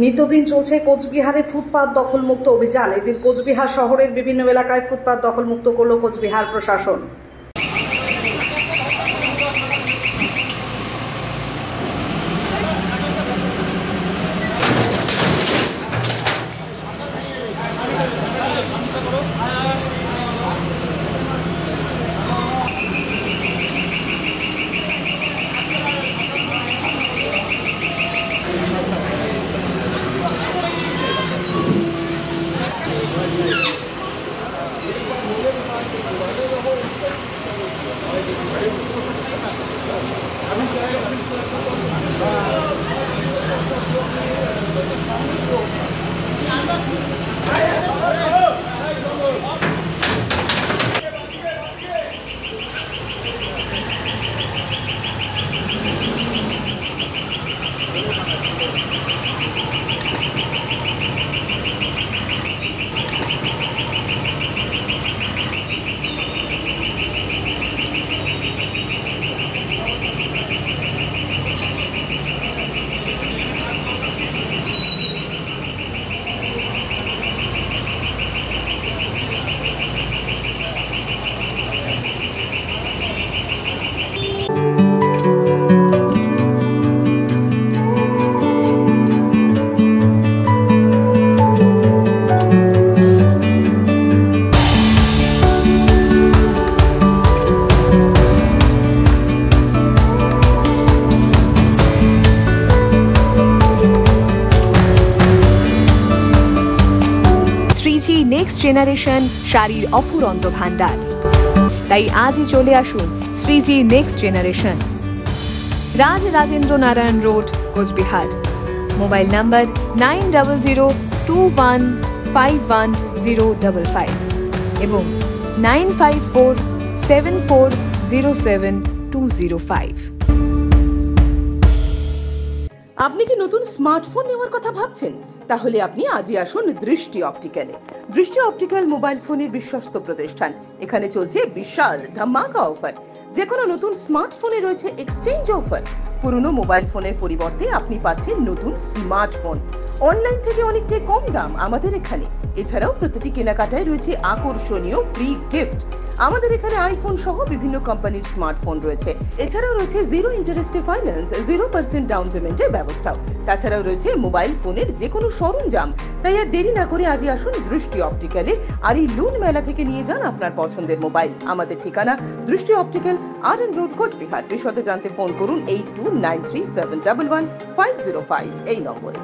নিত্যদিন চলছে কোচবিহারে ফুটপাত দখলমুক্ত অভিযান। এদিন কোচবিহার শহরের বিভিন্ন এলাকায় ফুটপাত দখলমুক্ত করল কোচবিহার প্রশাসন। নেক্সট জেনারেশন শাড়ির অফুরন্ত ভান্ডার। তাই আজই চলে আসুন Shreeji next generation, Raj Rajendra Narayan road, Coochbehar. Mobile number 9002151055 এবং 9547407205। আপনি কি নতুন স্মার্টফোন নেওয়ার কথা ভাবছেন? তাহলে আপনি আজই আসুন দৃষ্টি অপটিক্যালে। দৃষ্টি অপটিক্যাল মোবাইল ফোনের বিশ্বস্ত প্রতিষ্ঠান। এখানে চলছে বিশাল ধামাকা অফার। যে কোনো নতুন স্মার্টফোনে রয়েছে এক্সচেঞ্জ অফার। পুরনো মোবাইল ফোনের পরিবর্তে আপনি পাচ্ছেন নতুন স্মার্টফোন অনলাইন থেকে অনেকটাই কম দাম আমাদের এখানে। এছাড়াও প্রতিটি কেনাকাটায় রয়েছে আকর্ষণীয় ফ্রি গিফট। আমাদের এখানে আইফোন সহ বিভিন্ন কোম্পানির স্মার্টফোন রয়েছে। এছাড়াও রয়েছে 0 ইন্টারেস্টে ফাইন্যান্স, 0% ডাউন পেমেন্টের ব্যবস্থাও। তাছাড়াও রয়েছে মোবাইল ফোনের যে কোনো সরঞ্জাম। তাই আর দেরি না করে আজই আসুন দৃষ্টি অপটিক্যালে, আর এই লুন মেলা থেকে নিয়ে যান আপনার পছন্দের মোবাইল। আমাদের ঠিকানা দৃষ্টি অপটিক্যাল, RN রোড, কোচবিহার। বিশদে জানতে ফোন করুন 8293711505 এই নম্বরে।